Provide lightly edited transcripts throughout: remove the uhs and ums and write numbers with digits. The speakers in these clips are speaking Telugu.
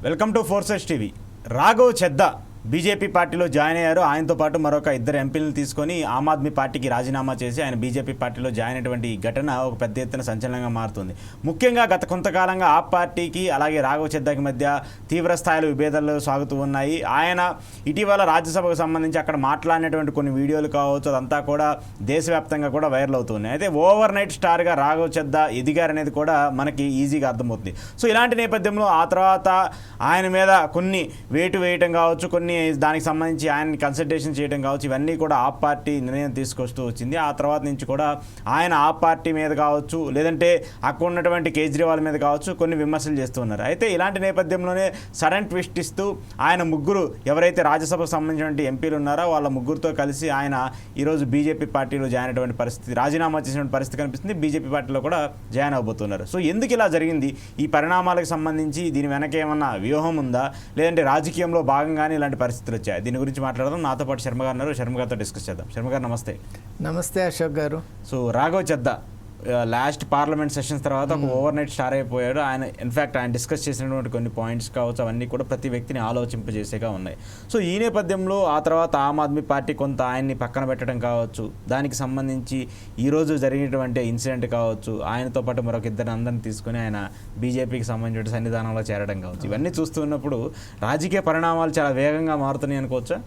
Welcome to forces TV. Raghav Chadha BJP పార్టీలో జాయిన్ అయ్యారు. ఆయనతో పాటు మరొక ఇద్దరు ఎంపీలను తీసుకొని ఆమ్ ఆద్మీ పార్టీకి రాజీనామా చేసి ఆయన బీజేపీ పార్టీలో జాయిన్ అయినటువంటి ఈ ఘటన ఒక పెద్ద ఎత్తున సంచలనంగా మారుతుంది. ముఖ్యంగా గత కొంతకాలంగా ఆ పార్టీకి అలాగే రాఘవ్ చెద్దాకి మధ్య తీవ్ర స్థాయిలో విభేదాలు సాగుతూ ఉన్నాయి. ఆయన ఇటీవల రాజ్యసభకు సంబంధించి అక్కడ మాట్లాడినటువంటి కొన్ని వీడియోలు కావచ్చు, అదంతా కూడా దేశవ్యాప్తంగా కూడా వైరల్ అవుతున్నాయి. అయితే ఓవర్ నైట్ స్టార్గా రాఘవ్ చెద్దా ఎదిగారనేది కూడా మనకి ఈజీగా అర్థమవుతుంది. సో ఇలాంటి నేపథ్యంలో ఆ తర్వాత ఆయన మీద కొన్ని వేటు వేయటం కావచ్చు, కొన్ని దానికి సంబంధించి ఆయన్ని కన్సల్టేషన్ చేయడం కావచ్చు, ఇవన్నీ కూడా ఆ పార్టీ నిర్ణయం తీసుకొస్తూ వచ్చింది. ఆ తర్వాత నుంచి కూడా ఆయన ఆ పార్టీ మీద కావచ్చు, లేదంటే అక్కడ ఉన్నటువంటి కేజ్రీవాల్ మీద కావచ్చు కొన్ని విమర్శలు చేస్తూ ఉన్నారు. అయితే ఇలాంటి నేపథ్యంలోనే సడన్ ట్విస్ట్ ఇస్తూ ఆయన ముగ్గురు ఎవరైతే రాజ్యసభకు సంబంధించినటువంటి ఎంపీలు ఉన్నారో వాళ్ళ ముగ్గురుతో కలిసి ఆయన ఈరోజు బీజేపీ పార్టీలో జాయిన్ అయినటువంటి పరిస్థితి, రాజీనామా చేసినటువంటి పరిస్థితి కనిపిస్తుంది. బీజేపీ పార్టీలో కూడా జాయిన్ అవబోతున్నారు. సో ఎందుకు ఇలా జరిగింది? ఈ పరిణామాలకు సంబంధించి దీని వెనక ఏమన్నా వ్యూహం ఉందా, లేదంటే రాజకీయంలో భాగంగానే ఇలాంటి పరిస్థితులు వచ్చాయి? దీని గురించి మాట్లాడదాం. నాతో పాటు శర్మ గారు ఉన్నారు. శర్మ గారితో డిస్కస్ చేద్దాం. శర్మ గారు నమస్తే. నమస్తే Ashok garu. So Raghav Chadha last parliament sessions తర్వాత ఒక ఓవర్ నైట్ స్టార్ అయిపోయాడు. ఆయన ఇన్ఫ్యాక్ట్ ఆయన డిస్కస్ చేసినటువంటి కొన్ని పాయింట్స్ కావచ్చు, అవన్నీ కూడా ప్రతి వ్యక్తిని ఆలోచింపజేసేగా ఉన్నాయి. సో ఈ నేపథ్యంలో ఆ తర్వాత ఆమ్ ఆద్మీ పార్టీ కొంత ఆయన్ని పక్కన పెట్టడం కావచ్చు, దానికి సంబంధించి ఈరోజు జరిగినటువంటి ఇన్సిడెంట్ కావచ్చు, ఆయనతో పాటు మరొక ఇద్దరు అందరిని తీసుకుని ఆయన బీజేపీకి సంబంధించిన సన్నిధానంలో చేరడం కావచ్చు, ఇవన్నీ చూస్తున్నప్పుడు రాజకీయ పరిణామాలు చాలా వేగంగా మారుతున్నాయి అనుకోవచ్చా?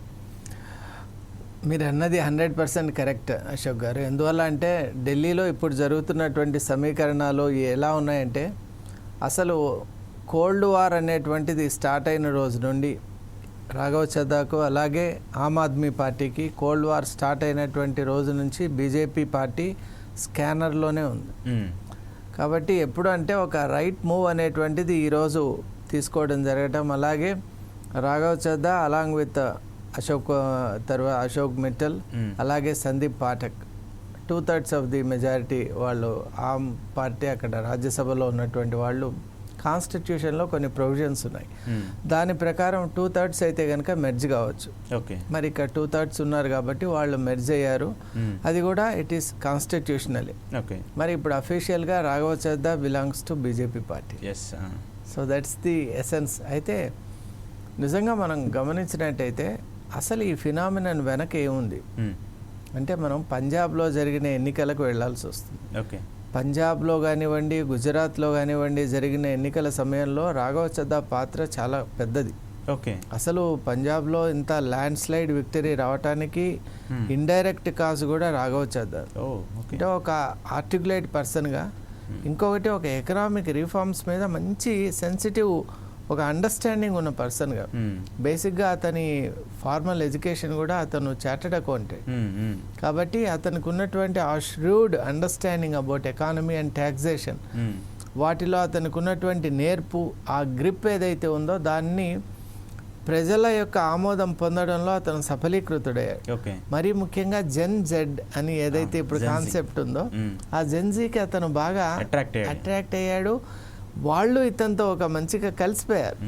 మీరు అన్నది 100% కరెక్ట్ అశోక్ గారు. ఎందువల్ల అంటే ఢిల్లీలో ఇప్పుడు జరుగుతున్నటువంటి సమీకరణాలు ఎలా ఉన్నాయంటే, అసలు కోల్డ్ వార్ అనేటువంటిది స్టార్ట్ అయిన రోజు నుండి రాఘవ్ చెద్దాకు అలాగే ఆమ్ ఆద్మీ పార్టీకి కోల్డ్ వార్ స్టార్ట్ అయినటువంటి రోజు నుంచి బీజేపీ పార్టీ స్కానర్లోనే ఉంది. కాబట్టి ఎప్పుడు అంటే ఒక రైట్ మూవ్ అనేటువంటిది ఈరోజు తీసుకోవడం జరగటం, అలాగే రాఘవ్ చెద్దా అలాంగ్ విత్ అశోక్ మిట్టల్ అలాగే Sandeep Pathak 2/3 of the majority వాళ్ళు ఆమ్ పార్టీ అక్కడ రాజ్యసభలో ఉన్నటువంటి వాళ్ళు. కాన్స్టిట్యూషన్లో కొన్ని ప్రొవిజన్స్ ఉన్నాయి, దాని ప్రకారం 2/3 అయితే కనుక మెర్జ్ కావచ్చు. మరి ఇక్కడ 2/3 ఉన్నారు కాబట్టి వాళ్ళు మెర్జ్ అయ్యారు. అది కూడా ఇట్ ఈస్ కాన్స్టిట్యూషనలీ. మరి ఇప్పుడు అఫీషియల్గా Raghav Chadha belongs to BJP party. So that's the essence. అయితే నిజంగా మనం గమనించినట్టయితే అసలు ఈ ఫినామినన్ వెనక ఏముంది అంటే, మనం పంజాబ్లో జరిగిన ఎన్నికలకు వెళ్లాల్సి వస్తుంది. పంజాబ్లో కానివ్వండి, గుజరాత్లో కానివ్వండి జరిగిన ఎన్నికల సమయంలో రాఘవ్ చెద్దా పాత్ర చాలా పెద్దది. అసలు పంజాబ్లో ఇంత ల్యాండ్ స్లైడ్ విక్టరీ రావడానికి ఇండైరెక్ట్ కాజ్ కూడా రాఘవ్ చెద్దా. అంటే ఒక ఆర్టికులేట్ పర్సన్గా, ఇంకొకటి ఒక ఎకనామిక్ రిఫార్మ్స్ మీద మంచి సెన్సిటివ్ ఒక అండర్స్టాండింగ్ ఉన్న పర్సన్గా. బేసిక్గా అతని ఫార్మల్ ఎడ్యుకేషన్ కూడా అతను చార్టర్డ్ అకౌంటెంట్ కాబట్టి అతనికి ఉన్నటువంటి ఆ shrewd understanding about economy and taxation, వాటిలో అతనికి ఉన్నటువంటి నేర్పు, ఆ గ్రిప్ ఏదైతే ఉందో దాన్ని ప్రజల యొక్క ఆమోదం పొందడంలో అతను సఫలీకృతుడయ్యాడు. మరీ ముఖ్యంగా జెన్ జెడ్ అని ఏదైతే ఇప్పుడు కాన్సెప్ట్ ఉందో, ఆ జెన్జీకి అతను బాగా అట్రాక్ట్ అయ్యాడు. వాళ్ళు ఇతనితో ఒక మంచిగా కలిసిపోయారు.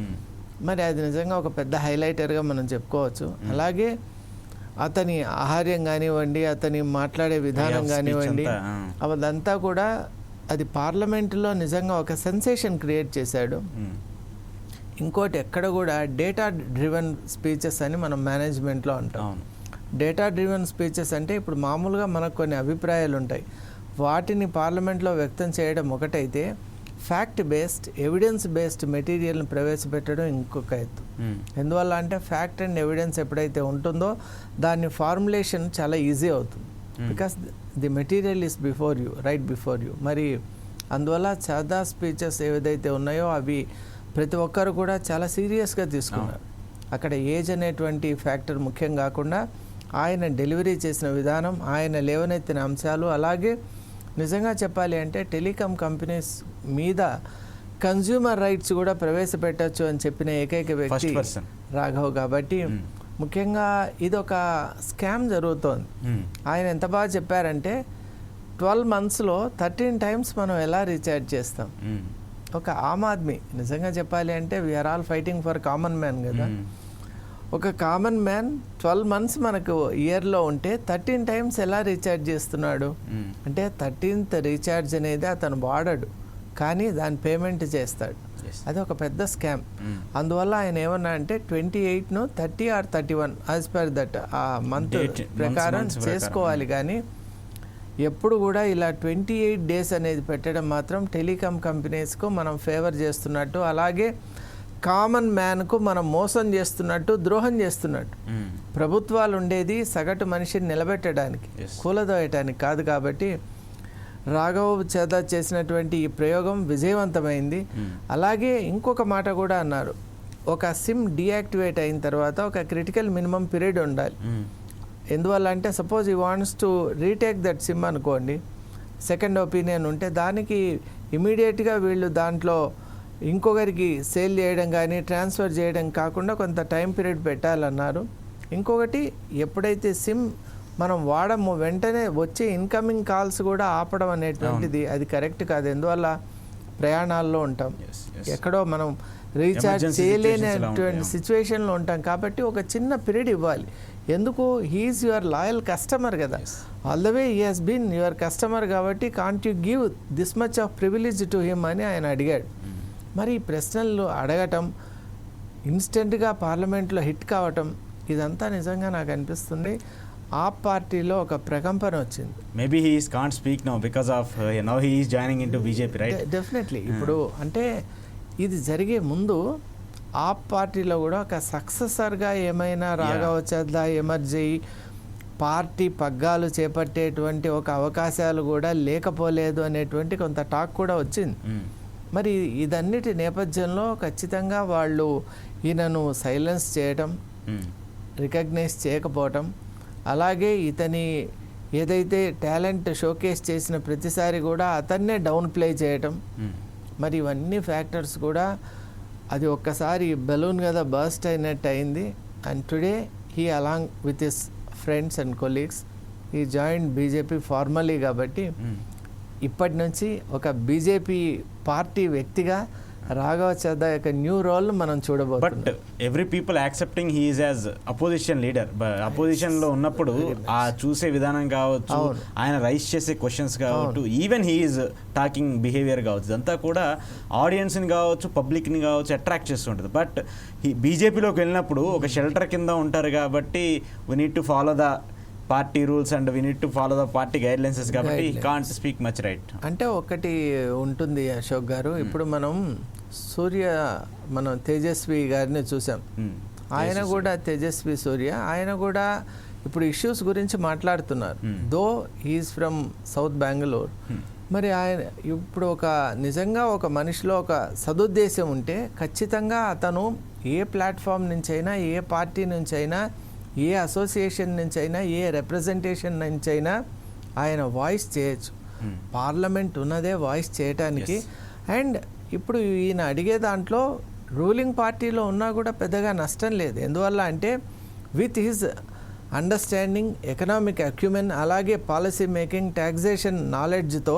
మరి అది నిజంగా ఒక పెద్ద హైలైటర్గా మనం చెప్పుకోవచ్చు. అలాగే అతని ఆహార్యం కానివ్వండి, అతని మాట్లాడే విధానం కానివ్వండి, అదంతా కూడా అది పార్లమెంటులో నిజంగా ఒక సెన్సేషన్ క్రియేట్ చేశాడు. ఇంకోటి ఎక్కడ కూడా డేటా డ్రివెన్ స్పీచెస్ అని మనం మేనేజ్మెంట్లో అంటాం. డేటా డ్రివెన్ స్పీచెస్ అంటే ఇప్పుడు మామూలుగా మనకు కొన్ని అభిప్రాయాలు ఉంటాయి, వాటిని పార్లమెంట్లో వ్యక్తం చేయడం ఒకటైతే, ఫ్యాక్ట్ బేస్డ్ ఎవిడెన్స్ బేస్డ్ మెటీరియల్ని ప్రవేశపెట్టడం ఇంకొక ఎత్తు. ఎందువల్ల అంటే ఫ్యాక్ట్ అండ్ ఎవిడెన్స్ ఎప్పుడైతే ఉంటుందో దాని ఫార్ములేషన్ చాలా ఈజీ అవుతుంది. Because the material is before you, right before you. మరి అందువల్ల చెద్దా స్పీచెస్ ఏదైతే ఉన్నాయో అవి ప్రతి ఒక్కరు కూడా చాలా సీరియస్గా తీసుకున్నారు. అక్కడ ఏజ్ అనేటువంటి ఫ్యాక్టర్ ముఖ్యం కాకుండా ఆయన డెలివరీ చేసిన విధానం, ఆయన లేవనెత్తిన అంశాలు, అలాగే నిజంగా చెప్పాలి అంటే టెలికాం కంపెనీస్ మీద కన్జ్యూమర్ రైట్స్ కూడా ప్రవేశపెట్టచ్చు అని చెప్పిన ఏకైక వ్యక్తి రాఘవ్. కాబట్టి ముఖ్యంగా ఇది ఒక స్కామ్ జరుగుతోంది. ఆయన ఎంత బాగా చెప్పారంటే 12 monthsలో 13 times మనం ఎలా రీఛార్జ్ చేస్తాం. ఒక ఆమ్ ఆద్మీ నిజంగా చెప్పాలి అంటే we are all fighting for common man కదా. ఒక కామన్ మ్యాన్ 12 months మనకు ఇయర్లో ఉంటే 13 times ఎలా రీఛార్జ్ చేస్తున్నాడు అంటే 13th రీఛార్జ్ అనేది అతను వాడాడు. కానీ దాని పేమెంట్ చేస్తాడు. అది ఒక పెద్ద స్కామ్. అందువల్ల ఆయన ఏమన్నా అంటే 28ను 30 ఆర్ 31 యాజ్ పర్ దట్ ఆ మంత్ ప్రకారం చేసుకోవాలి. కానీ ఎప్పుడు కూడా ఇలా 28 డేస్ అనేది పెట్టడం మాత్రం టెలికాం కంపెనీస్కు మనం ఫేవర్ చేస్తున్నట్టు, అలాగే కామన్ మ్యాన్కు మనం మోసం చేస్తున్నట్టు, ద్రోహం చేస్తున్నట్టు. ప్రభుత్వాలు ఉండేది సగటు మనిషిని నిలబెట్టడానికి, కూలదోయటానికి కాదు. కాబట్టి రాఘవ్ చేత చేసినటువంటి ఈ ప్రయోగం విజయవంతమైంది. అలాగే ఇంకొక మాట కూడా అన్నారు, ఒక సిమ్ డీయాక్టివేట్ అయిన తర్వాత ఒక క్రిటికల్ మినిమం పీరియడ్ ఉండాలి. ఎందువల్ల అంటే సపోజ్ ఈ wants to retake that SIM అనుకోండి, సెకండ్ ఒపీనియన్ ఉంటే దానికి ఇమీడియట్గా వీళ్ళు దాంట్లో ఇంకొకరికి సేల్ చేయడం కానీ ట్రాన్స్ఫర్ చేయడం కాకుండా కొంత టైం పీరియడ్ పెట్టాలన్నారు. ఇంకొకటి, ఎప్పుడైతే సిమ్ మనం వాడము వెంటనే వచ్చే ఇన్కమింగ్ కాల్స్ కూడా ఆపడం అనేటువంటిది అది కరెక్ట్ కాదు. ఎందువల్ల ప్రయాణాల్లో ఉంటాం, ఎక్కడో మనం రీఛార్జ్ చేయలేనటువంటి సిచ్యువేషన్లో ఉంటాం. కాబట్టి ఒక చిన్న పీరియడ్ ఇవ్వాలి. ఎందుకు? హీఈస్ యువర్ లాయల్ కస్టమర్ కదా, all the way he has been your customer. కాబట్టి can't you give this much of privilege to him అని ఆయన అడిగాడు. మరి ఈ ప్రశ్నలు అడగటం, ఇన్స్టెంట్గా పార్లమెంట్లో హిట్ కావటం, ఇదంతా నిజంగా నాకు అనిపిస్తుంది ఆ పార్టీలో ఒక ప్రకంపన వచ్చింది. Maybe he can't speak now because of now he is joining into BJP, right? Definitely. ఇప్పుడు అంటే ఇది జరిగే ముందు ఆ పార్టీలో కూడా ఒక సక్సెసర్గా ఏమైనా రాఘవ చద్దా ఎమర్జ్ అయ్యి పార్టీ పగ్గాలు చేపట్టేటువంటి ఒక అవకాశాలు కూడా లేకపోలేదు అనేటువంటి కొంత టాక్ కూడా వచ్చింది. మరి ఇదన్నిటి నేపథ్యంలో ఖచ్చితంగా వాళ్ళు ఈయనను సైలెన్స్ చేయటం, రికగ్నైజ్ చేయకపోవటం, అలాగే ఇతని ఏదైతే టాలెంట్ షోకేస్ చేసిన ప్రతిసారి కూడా అతన్నే డౌన్ ప్లే చేయటం, మరి ఇవన్నీ ఫ్యాక్టర్స్ కూడా అది ఒక్కసారి బెలూన్ కదా బర్స్ట్ అయినట్టు అయింది. And today he along with his friends and colleagues he join BJP formally. కాబట్టి ఇప్పటి నుంచి ఒక బీజేపీ పార్టీ వ్యక్తిగా రాఘవ చద్దా యొక్క న్యూ రోల్ మనం చూడబోతున్నాం. But every people accepting he is as opposition leader. Opposition లో ఉన్నప్పుడు ఆ చూసే విధానం కావచ్చు, ఆయన రైస్ చేసే క్వశ్చన్స్ కావచ్చు, even he is talking behaviour కావచ్చు, ఇదంతా కూడా ఆడియన్స్ని కావచ్చు, పబ్లిక్ని కావచ్చు అట్రాక్ట్ చేస్తుంటుంది. బట్ బీజేపీలోకి వెళ్ళినప్పుడు ఒక షెల్టర్ కింద ఉంటారు కాబట్టి we need to follow the party rules and we need to follow the party guidelines కాబట్టి he can't speak much, right? అంటే ఒకటి ఉంటుంది అశోక్ గారు, ఇప్పుడు మనం మనం తేజస్వి గారిని చూసాం. ఆయన కూడా తేజస్వి సూర్య, ఆయన కూడా ఇప్పుడు ఇష్యూస్ గురించి మాట్లాడుతున్నారు. Though he's from south Bengaluru. మరి ఆయన ఇప్పుడు నిజంగా ఒక మనిషిలో ఒక సదుద్దేశం ఉంటే ఖచ్చితంగా అతను ఏ ప్లాట్ఫామ్ నుంచైనా, ఏ పార్టీ నుంచైనా, ఏ అసోసియేషన్ నుంచైనా, ఏ రిప్రజెంటేషన్ నుంచైనా ఆయన వాయిస్ చేయొచ్చు. పార్లమెంట్ ఉన్నదే వాయిస్ చేయటానికి. అండ్ ఇప్పుడు ఈయన అడిగే దాంట్లో రూలింగ్ పార్టీలో ఉన్నా కూడా పెద్దగా నష్టం లేదు. ఎందువల్ల అంటే with his understanding, economic acumen, అలాగే పాలసీ మేకింగ్, టాక్సేషన్ నాలెడ్జ్తో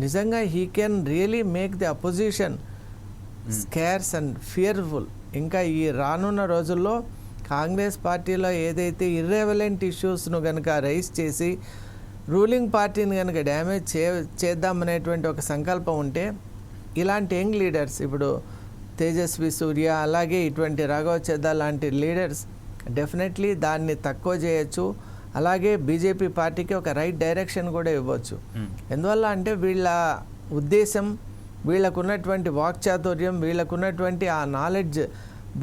నిజంగా he can really make the opposition scares and fearful. ఇంకా ఈ రానున్న రోజుల్లో కాంగ్రెస్ పార్టీలో ఏదైతే ఇర్రెవలెంట్ ఇష్యూస్ను కనుక రైజ్ చేసి రూలింగ్ పార్టీని కనుక డ్యామేజ్ చేద్దామనేటువంటి ఒక సంకల్పం ఉంటే ఇలాంటి యంగ్ లీడర్స్, ఇప్పుడు తేజస్వి సూర్య, అలాగే ఇటువంటి రాఘవ చద్దా లాంటి లీడర్స్ డెఫినెట్లీ దాన్ని తక్కువ చేయొచ్చు. అలాగే బీజేపీ పార్టీకి ఒక రైట్ డైరెక్షన్ కూడా ఇవ్వచ్చు. ఎందువల్ల అంటే వీళ్ళ ఉద్దేశం, వీళ్ళకున్నటువంటి వాక్చాతుర్యం, వీళ్ళకున్నటువంటి ఆ నాలెడ్జ్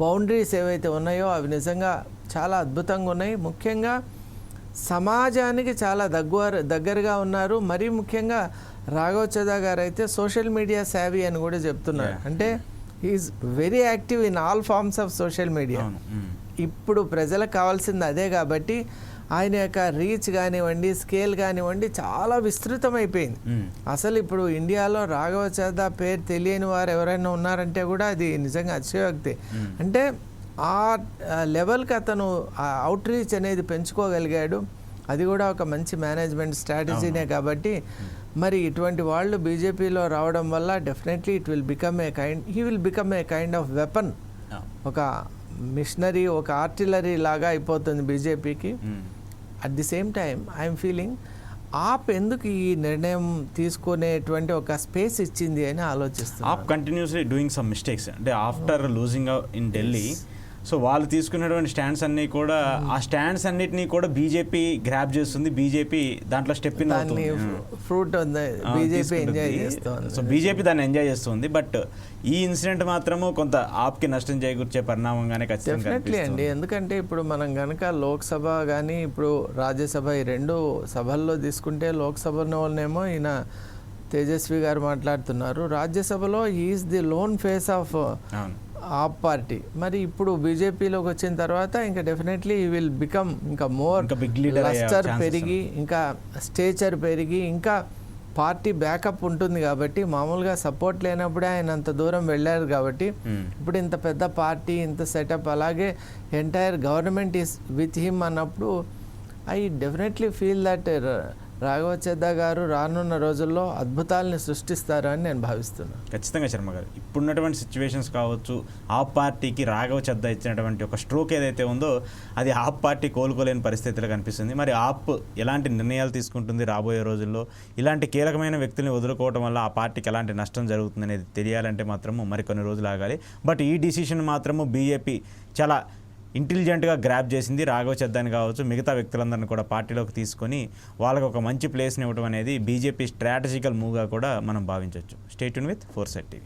బౌండరీస్ ఏవైతే ఉన్నాయో అవి నిజంగా చాలా అద్భుతంగా ఉన్నాయి. ముఖ్యంగా సమాజానికి చాలా దగ్గరగా ఉన్నారు. మరీ ముఖ్యంగా రాఘవ చద్దా గారు అయితే సోషల్ మీడియా సేవీ అని కూడా చెప్తున్నారు. అంటే is very active in all forms of social media. ఇప్పుడు ప్రజలకు కావాల్సింది అదే. కాబట్టి ఆయన యొక్క రీచ్ కానివ్వండి, స్కేల్ కానివ్వండి చాలా విస్తృతమైపోయింది. అసలు ఇప్పుడు ఇండియాలో రాఘవ చద్దా పేరు తెలియని వారు ఎవరైనా ఉన్నారంటే కూడా అది నిజంగా అతిశయోక్తి. అంటే ఆ లెవెల్కి అతను అవుట్ రీచ్ అనేది పెంచుకోగలిగాడు. అది కూడా ఒక మంచి మేనేజ్మెంట్ స్ట్రాటజీనే. కాబట్టి మరి ఇటువంటి వాళ్ళు బీజేపీలో రావడం వల్ల definitely he will become a kind of weapon, ఒక మిషనరీ, ఒక ఆర్టిలరీ లాగా అయిపోతుంది బీజేపీకి. At the same time I'm feeling AAP ఎందుకు ఈ నిర్ణయం తీసుకునేటువంటి ఒక స్పేస్ ఇచ్చింది అని ఆలోచిస్తున్నాను. AAP continuously doing some mistakes అంటే after losing in Delhi. So వాళ్ళు తీసుకున్నటువంటి స్టాండ్స్ అన్ని కూడా ఆ స్టాండ్స్ అన్నిటినీ కూడా బీజేపీ గ్రాప్ చేస్తుంది, బీజేపీ దాంట్లో స్టెప్ ఇన్ అవుతుంది, ఫ్రూట్ బీజేపీ ఎంజాయ్ చేస్తుంది. సో బీజేపీ దాన్ని ఎంజాయ్ చేస్తుంది. బట్ ఈ ఇన్సిడెంట్ మాత్రము కొంత ఆప్కి నష్టం చేకూర్చే పరిణామంగానే ఖచ్చితంగా డెఫినెట్లీ అండి. కనిపిస్తుంది. ఎందుకంటే ఇప్పుడు మనం కనుక లోక్సభ కానీ ఇప్పుడు రాజ్యసభ ఈ రెండు సభల్లో తీసుకుంటే లోక్సభలోనేమో ఈయన తేజస్వి గారు మాట్లాడుతున్నారు, రాజ్యసభలో is the loan face of అవును, ఆప్ పార్టీ. మరి ఇప్పుడు బీజేపీలోకి వచ్చిన తర్వాత ఇంకా డెఫినెట్లీ ఈ విల్ బికమ్ ఇంకా మోర్ ఇంకా big leader అయ్యే లస్టర్ chances పెరిగి ఇంకా స్టేచర్ పెరిగి ఇంకా పార్టీ బ్యాకప్ ఉంటుంది. కాబట్టి మామూలుగా సపోర్ట్ లేనప్పుడే ఆయన అంత దూరం వెళ్ళారు కాబట్టి ఇప్పుడు ఇంత పెద్ద పార్టీ ఇంత సెటప్ అలాగే entire government is with him అన్నప్పుడు I definitely feel that Raghav Chadha గారు రానున్న రోజుల్లో అద్భుతాలని సృష్టిస్తారు అని నేను భావిస్తున్నాను. ఖచ్చితంగా శర్మ గారు. ఇప్పుడున్నటువంటి సిచ్యువేషన్స్ కావచ్చు, ఆప్ పార్టీకి రాఘవ చెద్దా ఇచ్చినటువంటి ఒక స్ట్రోక్ ఏదైతే ఉందో అది ఆప్ పార్టీ కోలుకోలేని పరిస్థితిలో కనిపిస్తుంది. మరి ఆప్ ఎలాంటి నిర్ణయాలు తీసుకుంటుంది రాబోయే రోజుల్లో, ఇలాంటి కీలకమైన వ్యక్తుల్ని వదులుకోవడం వల్ల ఆ పార్టీకి ఎలాంటి నష్టం జరుగుతుంది అనేది తెలియాలంటే మాత్రము మరికొన్ని రోజులు ఆగాలి. బట్ ఈ డిసిషన్ మాత్రము బీజేపీ చాలా ఇంటెలిజెంట్గా గ్రాప్ చేసింది. రాఘవ చెద్దాని కావచ్చు మిగతా వ్యక్తులందరినీ కూడా పార్టీలోకి తీసుకొని వాళ్ళకి ఒక మంచి ప్లేస్ని ఇవ్వడం అనేది బీజేపీ స్ట్రాటజికల్ మూవ్గా కూడా మనం భావించవచ్చు. Stay tune with 4Sight TV.